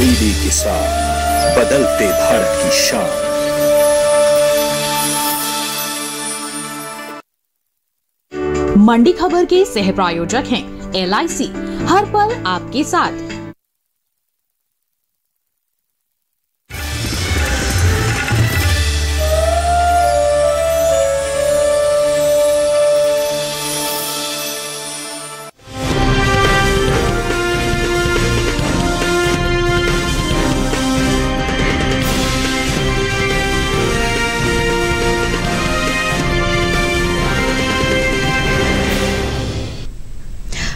तब्दीली के साथ बदलते भारत की शान। मंडी खबर के सह प्रायोजक हैं LIC, हर पल आपके साथ।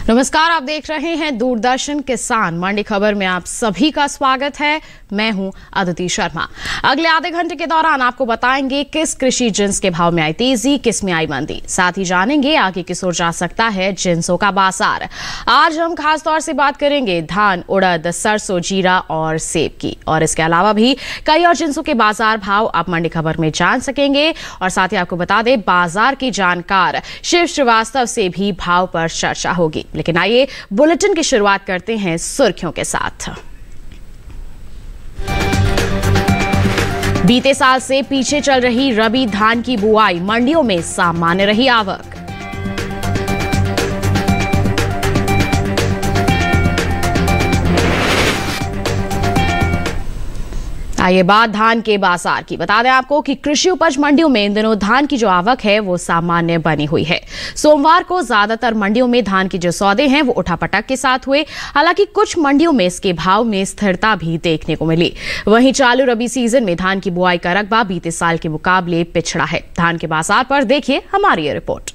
नमस्कार, आप देख रहे हैं दूरदर्शन किसान। मंडी खबर में आप सभी का स्वागत है। मैं हूं अदिति शर्मा। अगले आधे घंटे के दौरान आपको बताएंगे किस कृषि जिन्स के भाव में आई तेजी, किस में आई मंदी। साथ ही जानेंगे आगे किस ओर जा सकता है जिन्सों का बाजार। आज हम खास तौर से बात करेंगे धान, उड़द, सरसों, जीरा और सेब की, और इसके अलावा भी कई और जिन्सों के बाजार भाव आप मंडी खबर में जान सकेंगे। और साथ ही आपको बता दें, बाजार की जानकार शिव श्रीवास्तव से भी भाव पर चर्चा होगी। लेकिन आइए बुलेटिन की शुरुआत करते हैं सुर्खियों के साथ। बीते साल से पीछे चल रही रबी धान की बुआई, मंडियों में सामान्य रही आवक। आइए बात धान के बाजार की। बता दें आपको कि कृषि उपज मंडियों में इन दिनों धान की जो आवक है वो सामान्य बनी हुई है। सोमवार को ज्यादातर मंडियों में धान के जो सौदे हैं वो उठापटक के साथ हुए। हालांकि कुछ मंडियों में इसके भाव में स्थिरता भी देखने को मिली। वहीं चालू रबी सीजन में धान की बुआई का रकबा बीते साल के मुकाबले पिछड़ा है। धान के बाजार पर देखिए हमारी ये रिपोर्ट।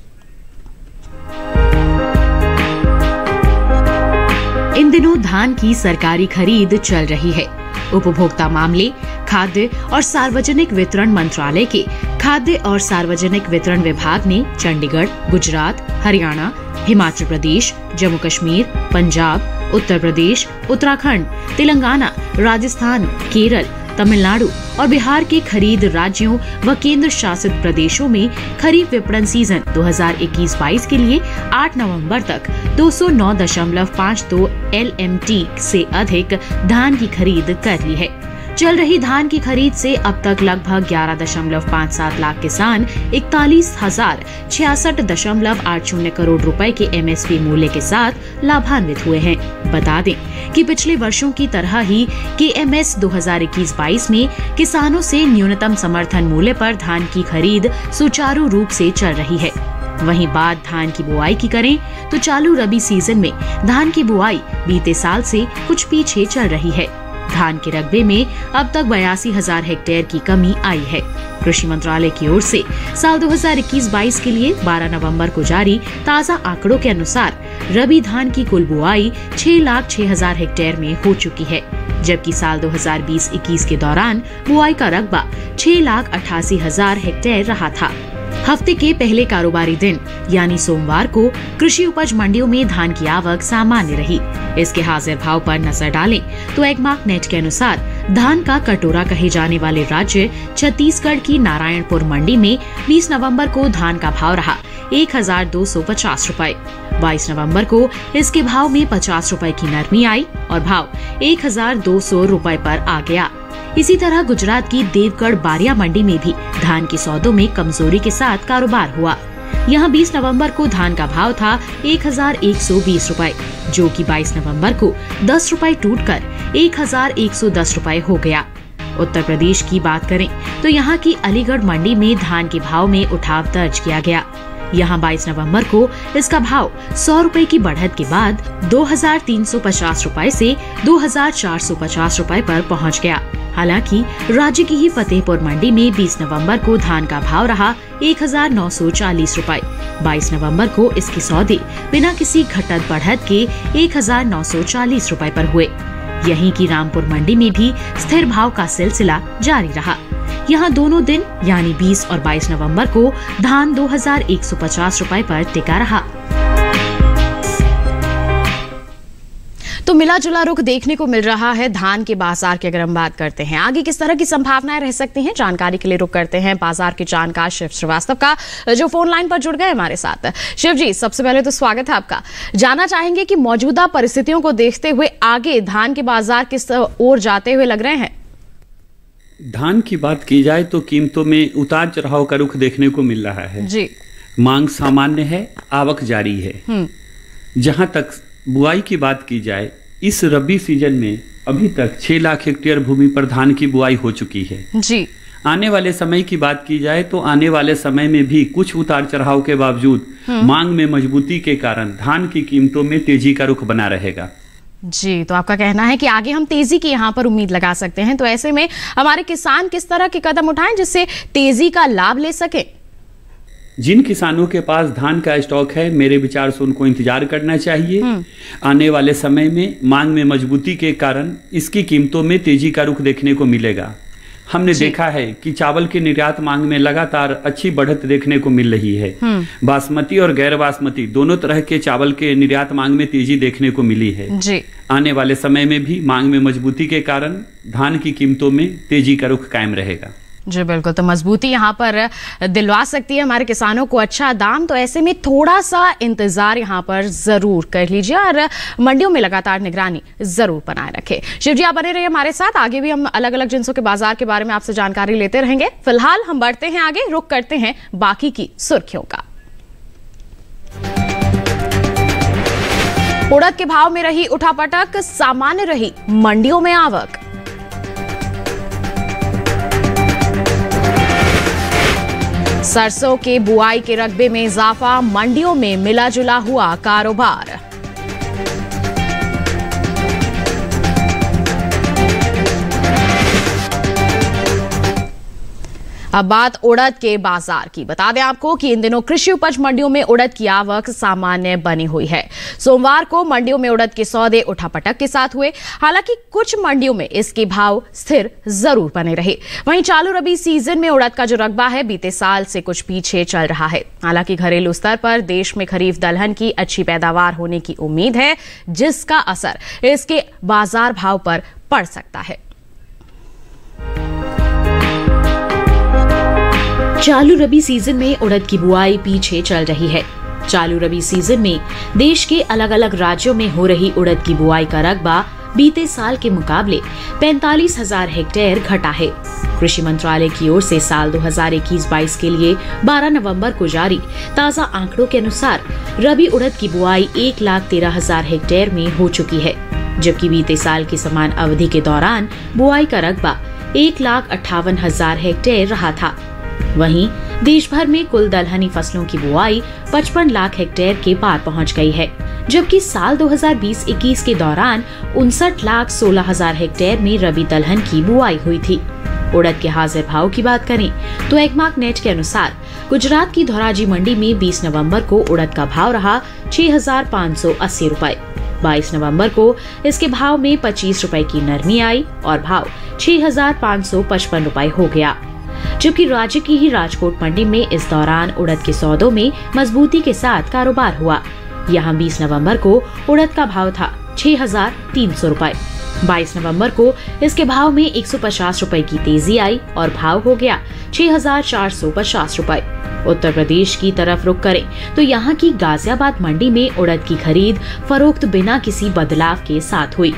इन दिनों धान की सरकारी खरीद चल रही है। उपभोक्ता मामले, खाद्य और सार्वजनिक वितरण मंत्रालय के खाद्य और सार्वजनिक वितरण विभाग ने चंडीगढ़, गुजरात, हरियाणा, हिमाचल प्रदेश, जम्मू कश्मीर, पंजाब, उत्तर प्रदेश, उत्तराखंड, तेलंगाना, राजस्थान, केरल, तमिलनाडु और बिहार के खरीद राज्यों व केंद्र शासित प्रदेशों में खरीफ विपणन सीजन 2021-22 के लिए 8 नवंबर तक 209.52 LMT से अधिक धान की खरीद कर ली है। चल रही धान की खरीद से अब तक लगभग 11.57 लाख किसान 41,066.80 करोड़ रुपए के MSP मूल्य के साथ लाभान्वित हुए हैं। बता दें कि पिछले वर्षों की तरह ही KMS 2021-22 में किसानों से न्यूनतम समर्थन मूल्य पर धान की खरीद सुचारू रूप से चल रही है। वहीं बात धान की बुआई की करें तो चालू रबी सीजन में धान की बुआई बीते साल से कुछ पीछे चल रही है। धान के रकबे में अब तक 82,000 हेक्टेयर की कमी आई है। कृषि मंत्रालय की ओर से साल 2021-22 के लिए 12 नवंबर को जारी ताज़ा आंकड़ों के अनुसार रबी धान की कुल बुआई 6,06,000 हेक्टेयर में हो चुकी है, जबकि साल 2020-21 के दौरान बुआई का रकबा 6,88,000 हेक्टेयर रहा था। हफ्ते के पहले कारोबारी दिन यानी सोमवार को कृषि उपज मंडियों में धान की आवक सामान्य रही। इसके हाजिर भाव पर नजर डालें तो एगमार्क नेट के अनुसार धान का कटोरा कहे जाने वाले राज्य छत्तीसगढ़ की नारायणपुर मंडी में 20 नवंबर को धान का भाव रहा 1,250 रुपए। 22 नवंबर को इसके भाव में 50 रुपए की नरमी आई और भाव 1,200 रुपए पर आ गया। इसी तरह गुजरात की देवगढ़ बारिया मंडी में भी धान के सौदों में कमजोरी के साथ कारोबार हुआ। यहां 20 नवंबर को धान का भाव था 1,120 रुपए, जो कि 22 नवंबर को 10 रुपए टूटकर 1,110 रुपए हो गया। उत्तर प्रदेश की बात करें तो यहां की अलीगढ़ मंडी में धान के भाव में उठाव दर्ज किया गया। यहां 22 नवंबर को इसका भाव 100 रुपए की बढ़त के बाद 2,350 रुपए से 2,450 रुपए पर पहुंच गया। हालांकि राज्य की ही फतेहपुर मंडी में 20 नवंबर को धान का भाव रहा 1,940 रुपए। 22 नवंबर को इसके सौदे बिना किसी घटत बढ़त के 1,940 रुपए पर हुए। यहीं की रामपुर मंडी में भी स्थिर भाव का सिलसिला जारी रहा। यहाँ दोनों दिन यानी 20 और 22 नवंबर को धान 2,150 रुपए पर टिका रहा। तो मिला जुला रुख देखने को मिल रहा है धान के बाजार की। अगर हम बात करते हैं आगे किस तरह की संभावनाएं रह सकती हैं, जानकारी के लिए रुख करते हैं बाजार के जानकार शिव श्रीवास्तव का, जो फोन लाइन पर जुड़ गए हमारे साथ। शिव जी, सबसे पहले तो स्वागत है आपका। जानना चाहेंगे कि मौजूदा परिस्थितियों को देखते हुए आगे धान के बाजार किस ओर जाते हुए लग रहे हैं? धान की बात की जाए तो कीमतों में उतार चढ़ाव का रुख देखने को मिल रहा है जी। मांग सामान्य है, आवक जारी है। जहां तक बुआई की बात की जाए, इस रबी सीजन में अभी तक 6 लाख हेक्टेयर भूमि पर धान की बुआई हो चुकी है जी। आने वाले समय की बात की जाए तो आने वाले समय में भी कुछ उतार चढ़ाव के बावजूद मांग में मजबूती के कारण धान की कीमतों में तेजी का रुख बना रहेगा। जी, तो आपका कहना है कि आगे हम तेजी की यहाँ पर उम्मीद लगा सकते हैं। तो ऐसे में हमारे किसान किस तरह के कदम उठाएं जिससे तेजी का लाभ ले सके? जिन किसानों के पास धान का स्टॉक है, मेरे विचार से उनको इंतजार करना चाहिए। आने वाले समय में मांग में मजबूती के कारण इसकी कीमतों में तेजी का रुख देखने को मिलेगा। हमने देखा है कि चावल की निर्यात मांग में लगातार अच्छी बढ़त देखने को मिल रही है। बासमती और गैर बासमती दोनों तरह के चावल के निर्यात मांग में तेजी देखने को मिली है जी। आने वाले समय में भी मांग में मजबूती के कारण धान की कीमतों में तेजी का रुख कायम रहेगा। जी बिल्कुल, तो मजबूती यहाँ पर दिलवा सकती है हमारे किसानों को अच्छा दाम। तो ऐसे में थोड़ा सा इंतजार यहाँ पर जरूर कर लीजिए और मंडियों में लगातार निगरानी जरूर बनाए रखें। शिव जी, आप बने रहिए हमारे साथ, आगे भी हम अलग अलग जिन्सों के बाजार के बारे में आपसे जानकारी लेते रहेंगे। फिलहाल हम बढ़ते हैं आगे, रुख करते हैं बाकी की सुर्खियों का। उड़द के भाव में रही उठापटक, सामान्य रही मंडियों में आवक। सरसों के बुआई के रकबे में इजाफा, मंडियों में मिला जुला हुआ कारोबार। अब बात उड़द के बाजार की। बता दें आपको कि इन दिनों कृषि उपज मंडियों में उड़द की आवक सामान्य बनी हुई है। सोमवार को मंडियों में उड़द के सौदे उठापटक के साथ हुए। हालांकि कुछ मंडियों में इसके भाव स्थिर जरूर बने रहे। वहीं चालू रबी सीजन में उड़द का जो रकबा है बीते साल से कुछ पीछे चल रहा है। हालांकि घरेलू स्तर पर देश में खरीफ दलहन की अच्छी पैदावार होने की उम्मीद है, जिसका असर इसके बाजार भाव पर पड़ सकता है। चालू रबी सीजन में उड़द की बुआई पीछे चल रही है। चालू रबी सीजन में देश के अलग अलग राज्यों में हो रही उड़द की बुआई का रकबा बीते साल के मुकाबले 45,000 हेक्टेयर घटा है। कृषि मंत्रालय की ओर से साल 2021-22 के लिए 12 नवंबर को जारी ताजा आंकड़ों के अनुसार रबी उड़द की बुआई 1,13,000 हेक्टेयर में हो चुकी है, जबकि बीते साल की समान अवधि के दौरान बुआई का रकबा 1,58,000 हेक्टेयर रहा था। वहीं देश भर में कुल दलहनी फसलों की बुआई 55 लाख हेक्टेयर के पार पहुंच गई है, जबकि साल 2020-21 के दौरान 59,16,000 हेक्टेयर में रबी दलहन की बुआई हुई थी। उड़द के हाजिर भाव की बात करें तो एगमार्क नेट के अनुसार गुजरात की धोराजी मंडी में 20 नवंबर को उड़द का भाव रहा 6,580 रुपए। 22 नवंबर को इसके भाव में 25 रुपए की नरमी आई और भाव 6,555 रुपए हो गया। जबकि राज्य की ही राजकोट मंडी में इस दौरान उड़द के सौदों में मजबूती के साथ कारोबार हुआ। यहां 20 नवंबर को उड़द का भाव था 6,300 रुपए। 22 नवंबर को इसके भाव में 150 रुपए की तेजी आई और भाव हो गया 6,450 रुपए। उत्तर प्रदेश की तरफ रुख करें तो यहाँ की गाजियाबाद मंडी में उड़द की खरीद फरोख्त बिना किसी बदलाव के साथ हुई।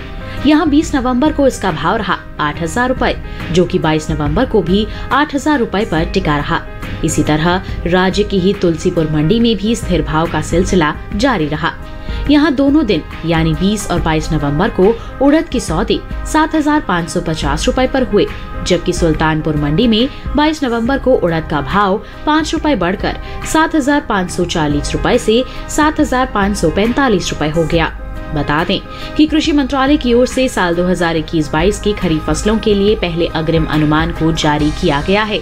यहाँ 20 नवंबर को इसका भाव रहा 8,000 रुपए, जो कि 22 नवंबर को भी 8,000 रुपए पर टिका रहा। इसी तरह राज्य की ही तुलसीपुर मंडी में भी स्थिर भाव का सिलसिला जारी रहा। यहाँ दोनों दिन यानी 20 और 22 नवंबर को उड़द के सौदे 7,550 रुपए पर हुए, जबकि सुल्तानपुर मंडी में 22 नवंबर को उड़द का भाव 5 रुपए बढ़कर 7,540 रुपए से 7,545 रुपए हो गया। बता दें कि कृषि मंत्रालय की ओर से साल 2021-22 की खरीफ फसलों के लिए पहले अग्रिम अनुमान को जारी किया गया है।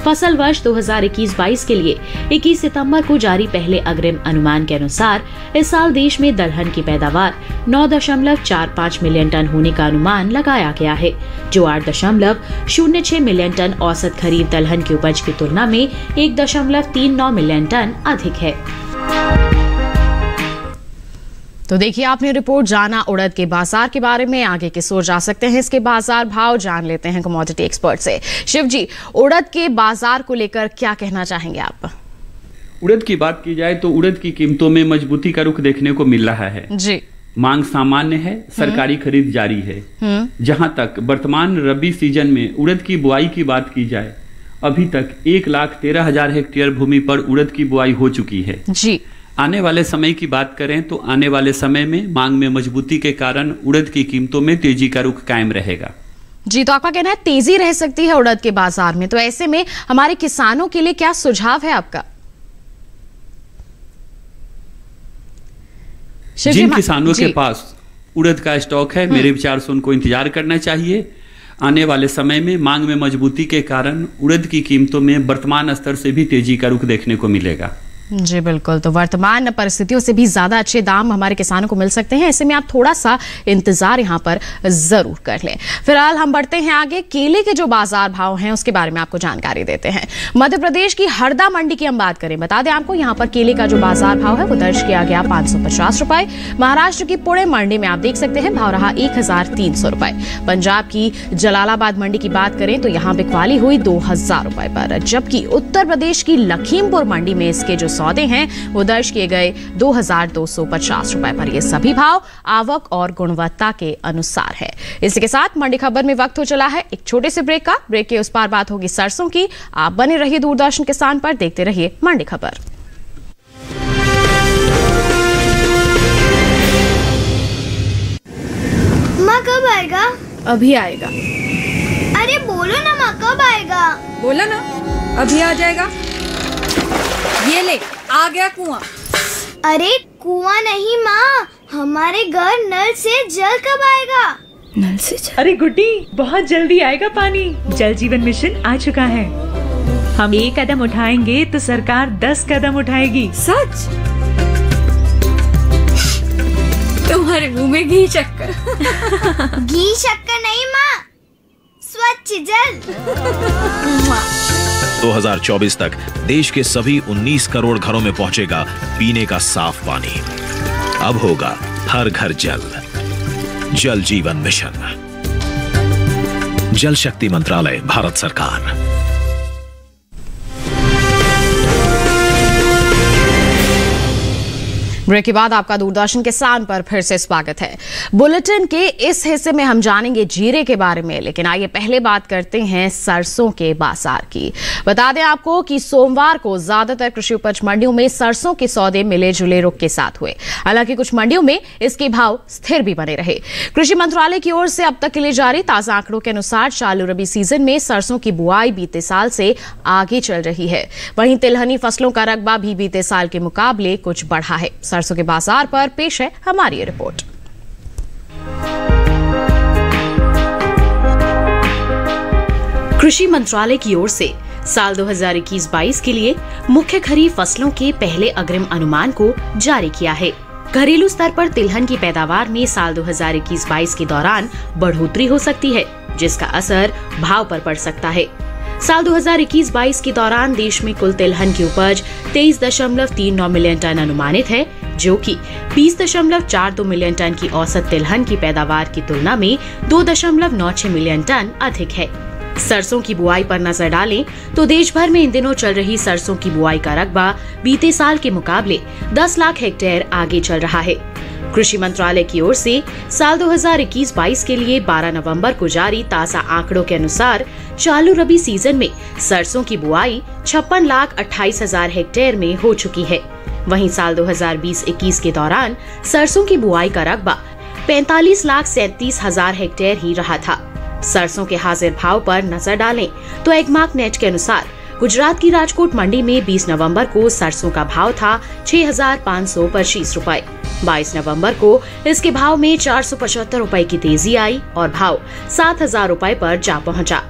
फसल वर्ष 2021-22 के लिए 21 सितंबर को जारी पहले अग्रिम अनुमान के अनुसार इस साल देश में दलहन की पैदावार 9.45 मिलियन टन होने का अनुमान लगाया गया है, जो 8.06 मिलियन टन औसत खरीफ दलहन की उपज की तुलना में 1.39 मिलियन टन अधिक है। तो देखिए आपने रिपोर्ट जाना उड़द के बाजार के बारे में, आगे की सोच जा सकते हैं इसके बाजार भाव जान लेते हैं कमोडिटी एक्सपर्ट से। शिव जी, उड़द के बाजार को लेकर क्या कहना चाहेंगे आप? उड़द की बात की जाए तो उड़द की कीमतों में मजबूती का रुख देखने को मिल रहा है जी। मांग सामान्य है, सरकारी खरीद जारी है। जहां तक वर्तमान रबी सीजन में उड़द की बुआई की बात की जाए, अभी तक 1,13,000 हेक्टेयर भूमि पर उड़द की बुआई हो चुकी है जी। आने वाले समय की बात करें तो आने वाले समय में मांग में मजबूती के कारण उड़द की कीमतों में तेजी का रुख कायम रहेगा। जी, तो आपका कहना है तेजी रह सकती है उड़द के बाजार में, तो ऐसे में हमारे किसानों के लिए क्या सुझाव है आपका? जिन किसानों के पास उड़द का स्टॉक है, मेरे विचार से उनको इंतजार करना चाहिए। आने वाले समय में मांग में मजबूती के कारण उड़द की कीमतों में वर्तमान स्तर से भी तेजी का रुख देखने को मिलेगा। जी बिल्कुल, तो वर्तमान परिस्थितियों से भी ज्यादा अच्छे दाम हमारे किसानों को मिल सकते हैं, ऐसे में आप थोड़ा सा इंतजार यहां पर जरूर कर लें। फिलहाल हम बढ़ते हैं आगे, केले के जो बाजार भाव हैं उसके बारे में आपको जानकारी देते हैं। मध्य प्रदेश की हरदा मंडी की हम बात करें, बता दें आपको यहां पर केले का जो बाजार भाव है वो दर्ज किया गया 550 रुपए। महाराष्ट्र की पुणे मंडी में आप देख सकते हैं भाव रहा 1,300 रुपए। पंजाब की जलालाबाद मंडी की बात करें तो यहाँ बिकवाली हुई 2,000 रुपए पर, जबकि उत्तर प्रदेश की लखीमपुर मंडी में इसके जो सौदे हैं वो दर्ज किए गए 2,250 रुपए पर। ये सभी भाव आवक और गुणवत्ता के अनुसार है। इसी के साथ मंडी खबर में वक्त हो चला है एक छोटे से ब्रेक का। ब्रेक के उस पार बात होगी सरसों की। आप बने रहिए दूरदर्शन किसान पर, देखते रहिए मंडी खबर। माँ कब आएगा? अभी आएगा। अरे बोलो ना माँ, कब आएगा? बोला ना, अभी आ जाएगा। ये ले, आ गया कुआं। अरे कुआं नहीं माँ, हमारे घर नल से जल कब आएगा? नल से जल? अरे गुड्डी, बहुत जल्दी आएगा पानी। जल जीवन मिशन आ चुका है। हम 1 कदम उठाएंगे तो सरकार 10 कदम उठाएगी। सच? तुम्हारे मुंह में घी शक्कर। घी शक्कर नहीं माँ, स्वच्छ जल। 2024 तक देश के सभी 19 करोड़ घरों में पहुंचेगा पीने का साफ पानी। अब होगा हर घर जल। जल जीवन मिशन, जल शक्ति मंत्रालय, भारत सरकार। ब्रेक के बाद आपका दूरदर्शन किसान पर फिर से स्वागत है। बुलेटिन के इस हिस्से में हम जानेंगे जीरे के बारे में, लेकिन आइए पहले बात करते हैं सरसों के बाजार की। बता दें आपको कि सोमवार को ज्यादातर कृषि उपज मंडियों में सरसों के सौदे मिले जुले रुख के साथ हुए। हालांकि कुछ मंडियों में इसके भाव स्थिर भी बने रहे। कृषि मंत्रालय की ओर से अब तक के लिए जारी ताजा आंकड़ों के अनुसार चालू रबी सीजन में सरसों की बुआई बीते साल से आगे चल रही है। वहीं तिलहनी फसलों का रकबा भी बीते साल के मुकाबले कुछ बढ़ा है। सरसों के बाजार पर पेश है हमारी रिपोर्ट। कृषि मंत्रालय की ओर से साल 2021-22 के लिए मुख्य खरीफ फसलों के पहले अग्रिम अनुमान को जारी किया है। घरेलू स्तर पर तिलहन की पैदावार में साल 2021-22 के दौरान बढ़ोतरी हो सकती है, जिसका असर भाव पर पड़ सकता है। साल 2021-22 के दौरान देश में कुल तिलहन की उपज 23.39 मिलियन टन अनुमानित है, जो कि 20.42 मिलियन टन की औसत तिलहन की पैदावार की तुलना में 2.96 मिलियन टन अधिक है। सरसों की बुआई पर नजर डालें तो देश भर में इन दिनों चल रही सरसों की बुआई का रकबा बीते साल के मुकाबले 10 लाख हेक्टेयर आगे चल रहा है। कृषि मंत्रालय की ओर से साल 2021-22 के लिए 12 नवंबर को जारी ताजा आंकड़ों के अनुसार चालू रबी सीजन में सरसों की बुआई 56,28,000 हेक्टेयर में हो चुकी है। वहीं साल 2020-21 के दौरान सरसों की बुआई का रकबा 45,37,000 हेक्टेयर ही रहा था। सरसों के हाजिर भाव पर नजर डालें तो एगमार्क नेट के अनुसार गुजरात की राजकोट मंडी में 20 नवंबर को सरसों का भाव था 6,525 रुपए। 22 नवंबर को इसके भाव में 475 रुपए की तेजी आई और भाव 7,000 रुपए पर जा पहुंचा।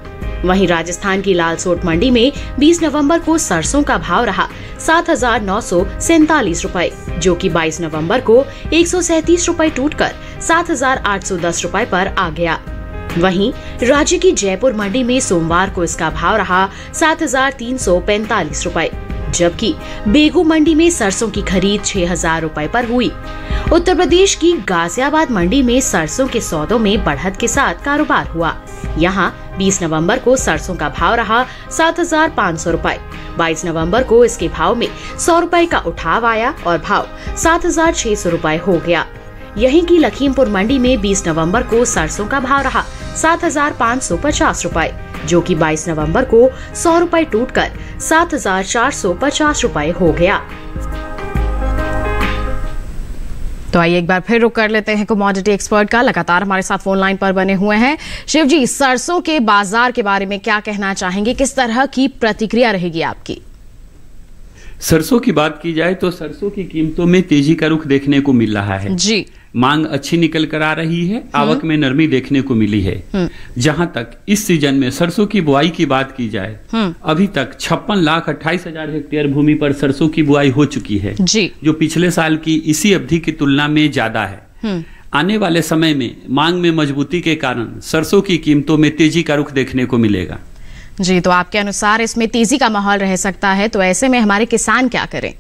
वहीं राजस्थान की लालसोट मंडी में 20 नवंबर को सरसों का भाव रहा 7,947 रुपए, जो कि 22 नवंबर को 137 रुपए टूटकर 7,810 रुपए पर आ गया। वहीं राज्य की जयपुर मंडी में सोमवार को इसका भाव रहा 7,345 रुपए। जबकि बेगू मंडी में सरसों की खरीद 6,000 रुपए पर हुई। उत्तर प्रदेश की गाजियाबाद मंडी में सरसों के सौदों में बढ़त के साथ कारोबार हुआ। यहाँ 20 नवंबर को सरसों का भाव रहा 7,500 रुपए। 22 नवंबर को इसके भाव में 100 रुपए का उठाव आया और भाव 7,600 रुपए हो गया। यहीं की लखीमपुर मंडी में 20 नवंबर को सरसों का भाव रहा 7,550 रुपए, जो कि 22 नवंबर को 100 रुपए टूटकर 7,450 रुपए हो गया। तो आइए एक बार फिर रुक कर लेते हैं कमोडिटी एक्सपर्ट का। लगातार हमारे साथ फोन लाइन पर बने हुए हैं शिव जी। सरसों के बाजार के बारे में क्या कहना चाहेंगे, किस तरह की प्रतिक्रिया रहेगी आपकी? सरसों की बात की जाए तो सरसों की कीमतों में तेजी का रुख देखने को मिल रहा है जी। मांग अच्छी निकल कर आ रही है, आवक में नरमी देखने को मिली है। जहां तक इस सीजन में सरसों की बुआई की बात की जाए, अभी तक 56,28,000 हेक्टेयर भूमि पर सरसों की बुआई हो चुकी है जी, जो पिछले साल की इसी अवधि की तुलना में ज्यादा है। आने वाले समय में मांग में मजबूती के कारण सरसों की कीमतों में तेजी का रुख देखने को मिलेगा जी। तो आपके अनुसार इसमें तेजी का माहौल रह सकता है, तो ऐसे में हमारे किसान क्या करें?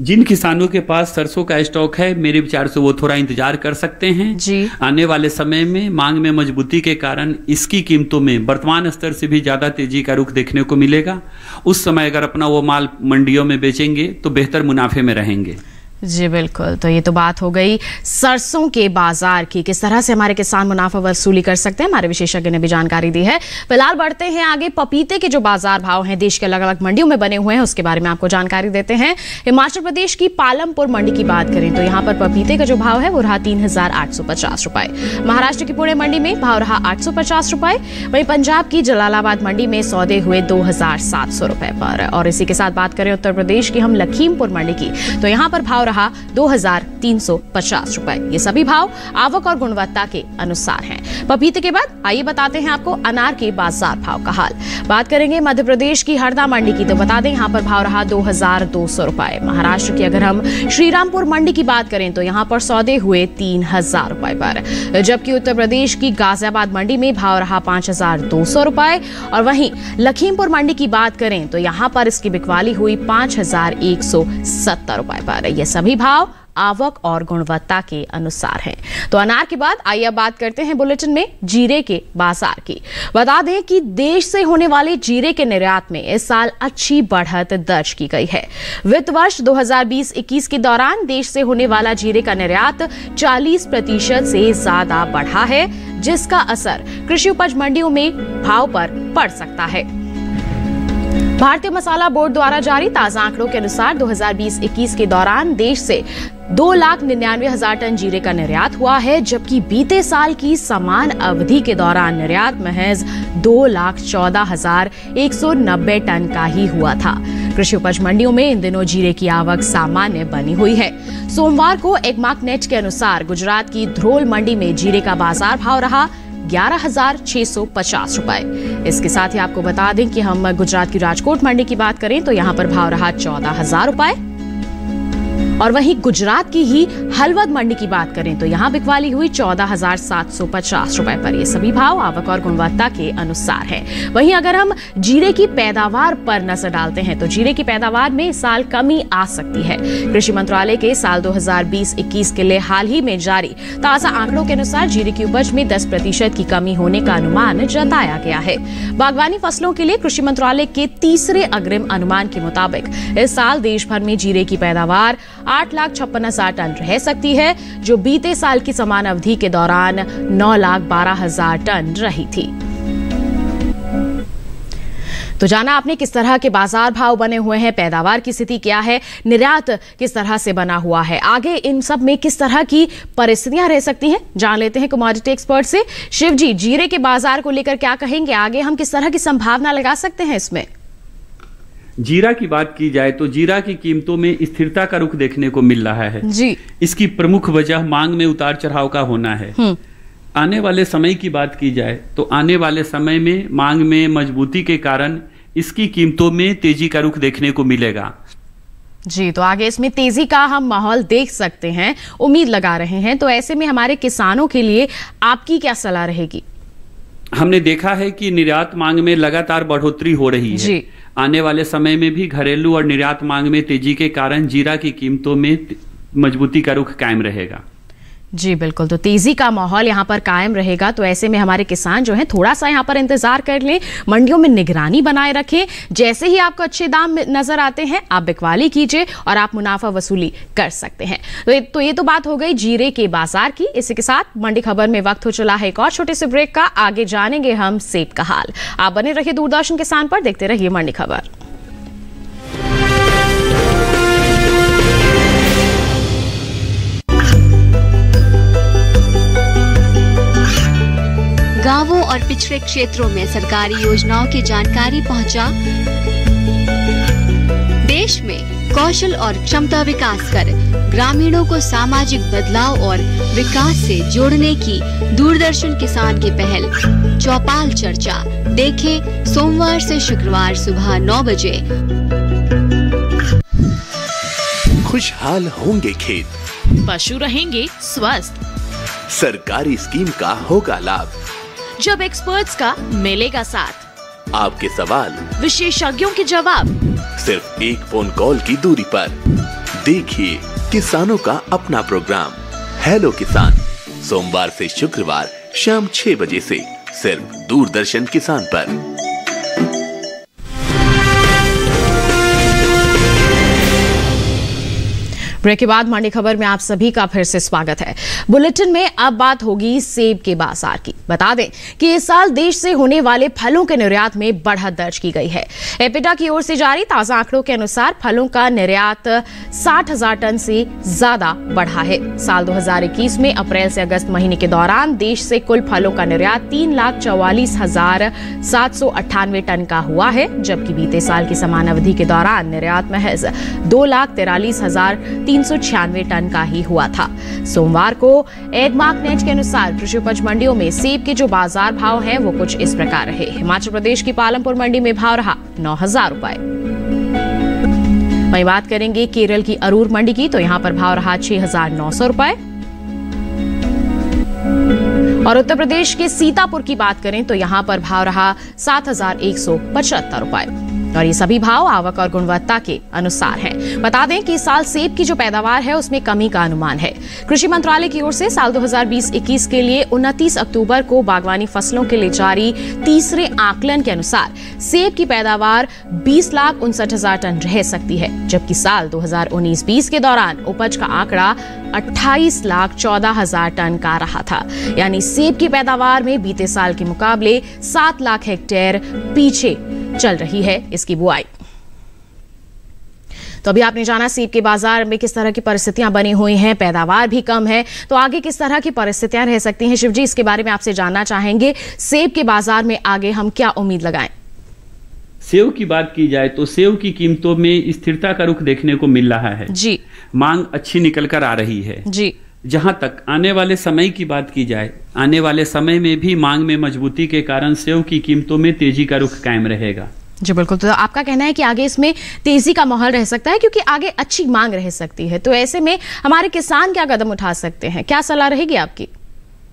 जिन किसानों के पास सरसों का स्टॉक है, मेरे विचार से वो थोड़ा इंतजार कर सकते हैं जी। आने वाले समय में मांग में मजबूती के कारण इसकी कीमतों में वर्तमान स्तर से भी ज्यादा तेजी का रुख देखने को मिलेगा। उस समय अगर अपना वो माल मंडियों में बेचेंगे तो बेहतर मुनाफे में रहेंगे। जी बिल्कुल। तो ये तो बात हो गई सरसों के बाजार की, किस तरह से हमारे किसान मुनाफा वसूली कर सकते हैं, हमारे विशेषज्ञ ने भी जानकारी दी है। फिलहाल बढ़ते हैं आगे। पपीते के जो बाजार भाव हैं देश के अलग अलग मंडियों में बने हुए हैं, उसके बारे में आपको जानकारी देते हैं। हिमाचल प्रदेश की पालमपुर मंडी की बात करें तो यहाँ पर पपीते का जो भाव है वो रहा 3,850 रुपए। महाराष्ट्र की पुणे मंडी में भाव रहा 850 रुपए। वहीं पंजाब की जलालाबाद मंडी में सौदे हुए 2,700 रुपए पर। और इसी के साथ बात करें उत्तर प्रदेश की हम लखीमपुर मंडी की, तो यहाँ पर भाव रहा 2,350 रुपए। ये सभी भाव आवक और गुणवत्ता के अनुसार हैं। पपीते के बाद आइए बताते हैं आपको अनार के बाजार भाव का हाल। बात करेंगे मध्य प्रदेश की हरदा मंडी की, तो बता दें यहाँ पर भाव रहा 2,200 रुपए। महाराष्ट्र की अगर हम श्रीरामपुर मंडी की बात करें तो यहाँ पर सौदे हुए 3,000 रुपए पर। जबकि उत्तर प्रदेश की गाजियाबाद मंडी में भाव रहा 5,200 रुपए। और वहीं लखीमपुर मंडी की बात करें तो यहाँ पर इसकी बिकवाली हुई 5,170 रुपए पर। यह सभी भाव आवक और गुणवत्ता के अनुसार हैं। तो अनार के बाद आइए अब बात करते हैं बुलेटिन में जीरे के बाजार की। बता दें कि देश से होने वाले जीरे के निर्यात में इस साल अच्छी बढ़त दर्ज की गई है। वित्त वर्ष 2020-21 के दौरान देश से होने वाला जीरे का निर्यात 40% से ज्यादा बढ़ा है, जिसका असर कृषि उपज मंडियों में भाव पर पड़ सकता है। भारतीय मसाला बोर्ड द्वारा जारी ताजा आंकड़ों के अनुसार 2020-21 के दौरान देश से 2,99,000 टन जीरे का निर्यात हुआ है, जबकि बीते साल की समान अवधि के दौरान निर्यात महज 2,14,190 टन का ही हुआ था। कृषि उपज मंडियों में इन दिनों जीरे की आवक सामान्य बनी हुई है। सोमवार को एग्मार्कनेट के अनुसार गुजरात की ध्रोल मंडी में जीरे का बाजार भाव रहा 11,650 रुपए। इसके साथ ही आपको बता दें कि हम गुजरात की राजकोट मंडी की बात करें तो यहाँ पर भाव रहा 14,000 रुपए। और वहीं गुजरात की ही हलवद मंडी की बात करें तो यहाँ बिकवाली हुई 14,750 रुपए पर। ये सभी भाव आवक और गुणवत्ता के अनुसार है। वहीं अगर हम जीरे की पैदावार पर नजर डालते हैं तो जीरे की पैदावार में इस साल कमी आ सकती है। कृषि मंत्रालय के साल 2020-21 के लिए हाल ही में जारी ताजा आंकड़ों के अनुसार जीरे की उपज में 10% की कमी होने का अनुमान जताया गया है। बागवानी फसलों के लिए कृषि मंत्रालय के तीसरे अग्रिम अनुमान के मुताबिक इस साल देश भर में जीरे की पैदावार 8,56,000 टन रह सकती है, जो बीते साल की समान अवधि के दौरान 9,12,000 टन रही थी। तो जाना आपने किस तरह के बाजार भाव बने हुए हैं, पैदावार की स्थिति क्या है, निर्यात किस तरह से बना हुआ है, आगे इन सब में किस तरह की परिस्थितियां रह सकती हैं, जान लेते हैं कमोडिटी एक्सपर्ट से। शिव जी, जीरे के बाजार को लेकर क्या कहेंगे, आगे हम किस तरह की संभावना लगा सकते हैं इसमें? जीरा की बात की जाए तो जीरा की कीमतों में स्थिरता का रुख देखने को मिल रहा है जी। इसकी प्रमुख वजह मांग में उतार चढ़ाव का होना है। आने वाले समय की बात की जाए तो आने वाले समय में मांग में मजबूती के कारण इसकी कीमतों में तेजी का रुख देखने को मिलेगा जी। तो आगे इसमें तेजी का हम माहौल देख सकते हैं, उम्मीद लगा रहे हैं। तो ऐसे में हमारे किसानों के लिए आपकी क्या सलाह रहेगी? हमने देखा है कि निर्यात मांग में लगातार बढ़ोतरी हो रही है। आने वाले समय में भी घरेलू और निर्यात मांग में तेजी के कारण जीरा की कीमतों में मजबूती का रुख कायम रहेगा। जी बिल्कुल, तो तेजी का माहौल यहाँ पर कायम रहेगा। तो ऐसे में हमारे किसान जो हैं थोड़ा सा यहाँ पर इंतजार कर लें, मंडियों में निगरानी बनाए रखें। जैसे ही आपको अच्छे दाम नजर आते हैं आप बिकवाली कीजिए और आप मुनाफा वसूली कर सकते हैं। तो ये तो बात हो गई जीरे के बाजार की। इसी के साथ मंडी खबर में वक्त हो चला है एक और छोटे से ब्रेक का। आगे जानेंगे हम सेब का हाल। आप बने रहिए दूरदर्शन किसान पर, देखते रहिए मंडी खबर। गांवों और पिछड़े क्षेत्रों में सरकारी योजनाओं की जानकारी पहुंचा। देश में कौशल और क्षमता विकास कर ग्रामीणों को सामाजिक बदलाव और विकास से जोड़ने की दूरदर्शन किसान की पहल चौपाल चर्चा देखें सोमवार से शुक्रवार सुबह 9 बजे। खुशहाल होंगे खेत, पशु रहेंगे स्वस्थ, सरकारी स्कीम का होगा लाभ, जब एक्सपर्ट्स का मिलेगा साथ, आपके सवाल विशेषज्ञों के जवाब, सिर्फ एक फोन कॉल की दूरी पर। देखिए किसानों का अपना प्रोग्राम हेलो किसान, सोमवार से शुक्रवार शाम 6 बजे से सिर्फ दूरदर्शन किसान पर। ब्रेक के बाद मंडी खबर में आप सभी का फिर से स्वागत है। बुलेटिन में अब बात होगी सेब के बाजार की। बता दें कि इस साल देश से होने वाले फलों के निर्यात में बढ़त दर्ज की गई है। एपिटा की ओर से जारी ताजा आंकड़ों के अनुसार फलों का निर्यात 60,000 टन से ज्यादा बढ़ा है। साल 2021 में अप्रैल से अगस्त महीने के दौरान देश से कुल फलों का निर्यात 3,44,798 टन का हुआ है, जबकि बीते साल की समान अवधि के दौरान निर्यात महज 2,43,396 टन का ही हुआ था। सोमवार को एगमार्क नेट के अनुसार कृषि उपज मंडियों में सेब के जो बाजार भाव हैं वो कुछ इस प्रकार रहे। हिमाचल प्रदेश की पालमपुर मंडी में भाव रहा 9,000 रुपए। वहीं बात करेंगे केरल की अरूर मंडी की, तो यहां पर भाव रहा 6,900 रुपए। और उत्तर प्रदेश के सीतापुर की बात करें तो यहां पर भाव रहा 7,175 रुपए। और ये सभी भाव आवक और गुणवत्ता के अनुसार हैं। बता दें कि इस साल सेब की जो पैदावार है उसमें कमी का अनुमान है। कृषि मंत्रालय की ओर से साल 2020-21 के लिए 29 अक्टूबर को बागवानी फसलों के लिए जारी तीसरे आकलन के अनुसार सेब की पैदावार 20,59,000 टन रह सकती है, जबकि साल 2019-20 के दौरान उपज का आंकड़ा 28,14,000 टन का रहा था। यानी सेब की पैदावार में बीते साल के मुकाबले 7 लाख हेक्टेयर पीछे चल रही है इसकी बुआई। तो अभी आपने जाना सेब के बाजार में किस तरह की परिस्थितियां बनी हुई हैं, पैदावार भी कम है, तो आगे किस तरह की परिस्थितियां रह सकती हैं। शिव जी, इसके बारे में आपसे जानना चाहेंगे, सेब के बाजार में आगे हम क्या उम्मीद लगाएं? सेब की बात की जाए तो सेब की कीमतों में स्थिरता का रुख देखने को मिल रहा है जी। मांग अच्छी निकल कर आ रही है जी। जहां तक आने वाले समय की बात की जाए, आने वाले समय में भी मांग में मजबूती के कारण सेब की कीमतों में तेजी का रुख कायम रहेगा। जी बिल्कुल, तो आपका कहना है कि आगे इसमें तेजी का माहौल रह सकता है क्योंकि आगे अच्छी मांग रह सकती है। तो ऐसे में हमारे किसान क्या कदम उठा सकते हैं, क्या सलाह रहेगी आपकी?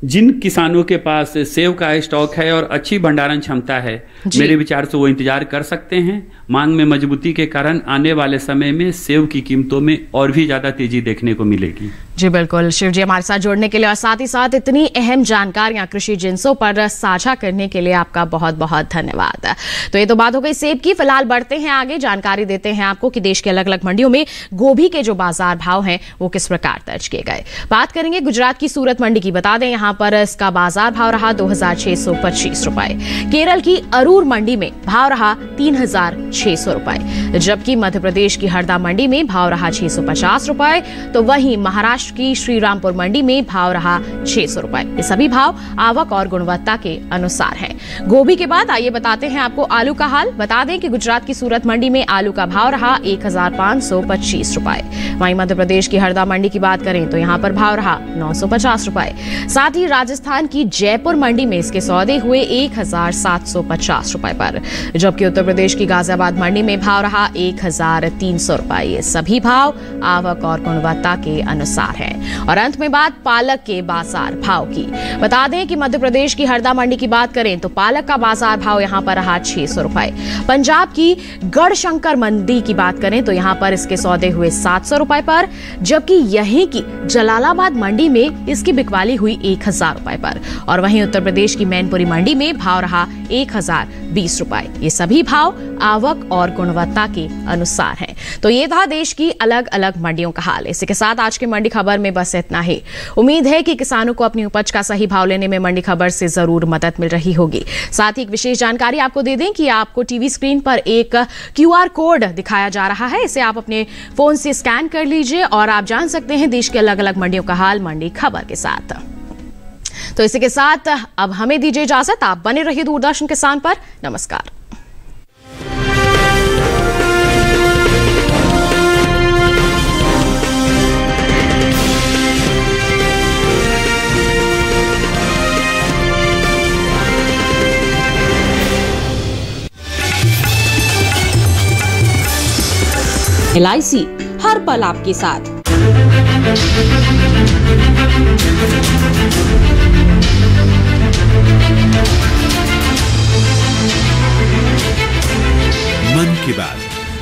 जिन किसानों के पास सेब का स्टॉक है और अच्छी भंडारण क्षमता है, मेरे विचार से वो इंतजार कर सकते हैं। मांग में मजबूती के कारण आने वाले समय में सेब की कीमतों में और भी ज्यादा तेजी देखने को मिलेगी। जी बिल्कुल, शिव जी हमारे साथ जुड़ने के लिए और साथ ही साथ इतनी अहम जानकारियां कृषि जिन्सों पर साझा करने के लिए आपका बहुत बहुत धन्यवाद। तो ये तो बात हो गई सेब की। फिलहाल बढ़ते हैं आगे, जानकारी देते हैं आपको कि देश के अलग अलग मंडियों में गोभी के जो बाजार भाव हैं वो किस प्रकार दर्ज किए गए। बात करेंगे गुजरात की सूरत मंडी की। बता दें यहाँ पर इसका बाजार भाव रहा 2,625 रुपए। केरल की अरूर मंडी में भाव रहा 3,600 रुपए, जबकि मध्य प्रदेश की हरदा मंडी में भाव रहा 650 रुपए। तो वहीं महाराष्ट्र की श्रीरामपुर मंडी में भाव रहा 600 रुपए। ये सभी भाव आवक और गुणवत्ता के अनुसार हैं। गोभी के बाद आइए बताते हैं आपको आलू का हाल। बता दें कि गुजरात की सूरत मंडी में आलू का भाव रहा 1,525 रुपए। वहीं मध्य प्रदेश की हरदा मंडी की बात करें तो यहाँ पर भाव रहा 950 रुपए। साथ ही राजस्थान की जयपुर मंडी में इसके सौदे हुए 1,750 रुपए पर, जबकि उत्तर प्रदेश की गाजियाबाद मंडी में भाव रहा 1,300 रुपए। ये सभी भाव आवक और गुणवत्ता के अनुसार अनुसार है। और अंत में बात पालक के बाजार भाव की। बता दें कि मध्य प्रदेश की हरदा मंडी की बात करें तो पालक का बाजार भाव यहां पर रहा 600 रुपए। पंजाब की गढ़शंकर मंडी की बात करें तो यहां पर इसके सौदे हुए 700 रुपए पर, जबकि यहीं की जलालाबाद मंडी में इसकी बिकवाली हुई 1000 रुपए पर। और वहीं उत्तर प्रदेश की मैनपुरी मंडी में भाव रहा 1020 रुपए। ये सभी भाव आवक और गुणवत्ता के अनुसार हैं। तो ये था देश की अलग अलग मंडियों का हाल। इसी के साथ आज की मंडी खबर में बस इतना ही। उम्मीद है कि किसानों को अपनी उपज का सही भाव लेने में मंडी खबर से जरूर मदद मिल रही होगी। साथ ही एक विशेष जानकारी आपको दे दें कि आपको टीवी स्क्रीन पर एक QR कोड दिखाया जा रहा है। इसे आप अपने फोन से स्कैन कर लीजिए और आप जान सकते हैं देश के अलग अलग मंडियों का हाल मंडी खबर के साथ। तो इसी के साथ अब हमें दीजिए इजाजत। आप बने रहिए दूरदर्शन किसान पर। नमस्कार। LIC हर पल आपके साथ। मन की बात।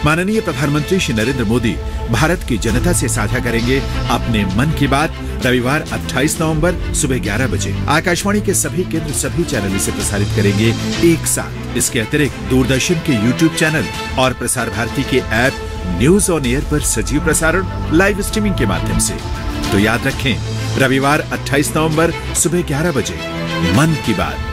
माननीय प्रधानमंत्री श्री नरेंद्र मोदी भारत की जनता से साझा करेंगे अपने मन की बात रविवार 28 नवंबर सुबह 11 बजे। आकाशवाणी के सभी केंद्र सभी चैनल इसे प्रसारित करेंगे एक साथ। इसके अतिरिक्त दूरदर्शन के YouTube चैनल और प्रसार भारती के ऐप न्यूज ऑन एयर पर सजीव प्रसारण लाइव स्ट्रीमिंग के माध्यम से। तो याद रखें, रविवार 28 नवंबर सुबह 11 बजे मन की बात।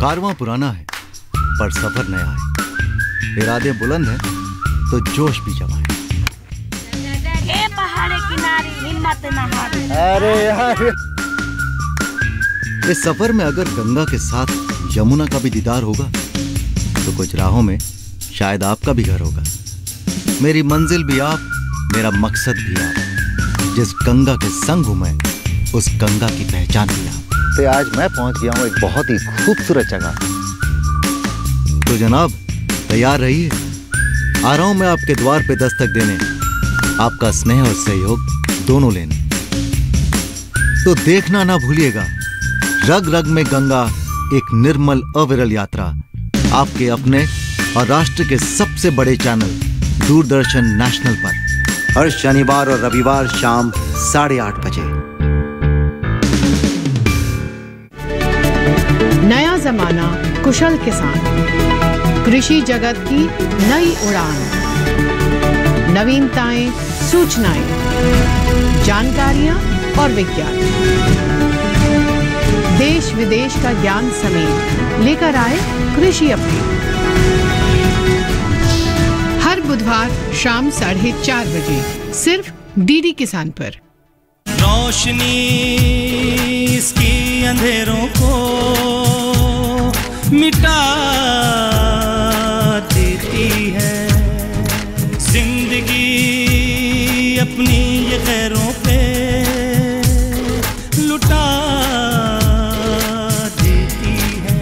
कारवां पुराना है पर सफर नया है। इरादे बुलंद हैं तो जोश भी जमा है। पहाड़ किनारे हिम्मत न हारे। अरे यार, इस सफर में अगर गंगा के साथ यमुना का भी दीदार होगा तो कुछ राहों में शायद आपका भी घर होगा। मेरी मंजिल भी आप, मेरा मकसद भी आप। जिस गंगा के संग हूं मैं, उस गंगा की पहचान भी आप। तो आज मैं पहुंच गया हूं एक बहुत ही खूबसूरत जगह। तो जनाब तैयार रहिए, आ रहा हूं मैं आपके द्वार पे दस्तक देने, आपका स्नेह और सहयोग दोनों लेने। तो देखना ना भूलिएगा, रग रग में गंगा, एक निर्मल अविरल यात्रा आपके अपने और राष्ट्र के सबसे बड़े चैनल दूरदर्शन नेशनल पर हर शनिवार और रविवार शाम 8:30 बजे। नया जमाना, कुशल किसान, कृषि जगत की नई उड़ान, नवीनताएं, सूचनाएं, जानकारियां और विज्ञान, देश विदेश का ज्ञान समेत लेकर आए कृषि अपडेट। हर बुधवार शाम 4:30 बजे सिर्फ DD किसान पर। रोशनी इसकी अंधेरों को मिटा देती है, जिंदगी अपनी ये खैरों पे लुटा देती है।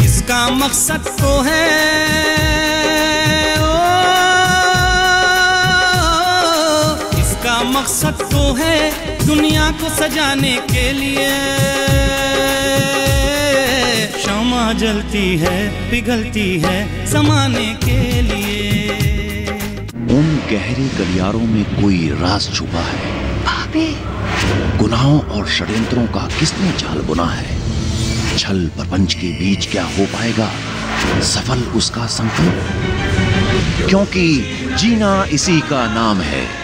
इसका मकसद तो है मकसद तो है दुनिया को सजाने के लिए। शम्मा जलती है पिघलती है ज़माने के लिए। उन गहरे गलियारों में कोई राज छुपा है। भाभी, गुनाहों और षड्यंत्रों का किसने जाल बुना है? छल प्रपंच के बीच क्या हो पाएगा सफल उसका संकल्प? क्योंकि जीना इसी का नाम है।